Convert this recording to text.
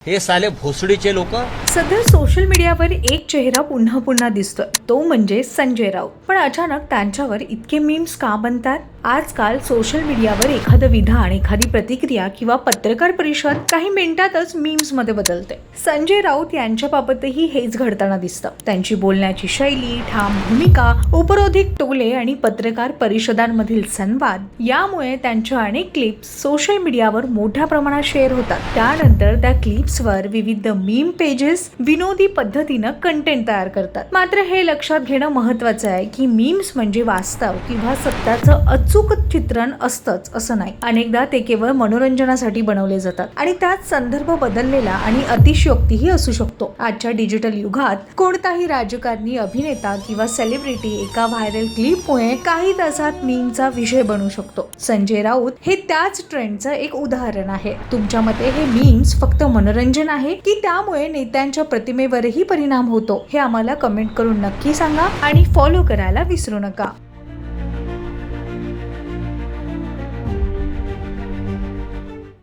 हे साले भोसडीचे लोक. सध्या सोशल मीडियावर एक चेहरा पुन्हा पुन्हा दिसतोय, तो म्हणजे संजय राऊत. पण अचानक त्यांच्यावर इतके मीम्स का बनतात? आजकाल सोशल मीडियावर एखादं विधान, एखादी प्रतिक्रिया किंवा पत्रकार परिषद काही मिनिटातच मीम्स मध्ये बदलते. संजय राऊत यांच्याबाबतही हेच घडताना दिसतं. त्यांची बोलण्याची शैली, ठाम भूमिका, उपरोधिक टोले आणि पत्रकार परिषदांमधील संवाद यामुळे त्यांच्या अनेक क्लिप्स सोशल मीडियावर मोठ्या प्रमाणात शेअर होतात. त्यानंतर त्या क्लिप्सवर विविध मीम पेजेस विनोदी पद्धतीनं कंटेंट तयार करतात. मात्र हे लक्षात घेणं महत्त्वाचं आहे की मीम्स म्हणजे वास्तव किंवा सत्याचं अचूक चित्रण असतंच असं नाही. अनेकदा ते केवळ मनोरंजनासाठी बनवले जातात आणि त्यात संदर्भ बदललेला आणि अतिशयोक्तीही असू शकतो. आजच्या डिजिटल युगात कोणताही राजकारणी, अभिनेता किंवा सेलिब्रिटी एका व्हायरल क्लिपमुळे काही तासात मीमचा विषय बनू शकतो. संजय राऊत हे त्याच ट्रेंडचं एक उदाहरण आहे. तुमच्या मते हे मीम्स फक्त मनोरंजन आहे की त्यामुळे नेत्यांच्या प्रतिमेवरही परिणाम होतो? हे आम्हाला कमेंट करून नक्की सांगा आणि फॉलो करायला विसरू नका.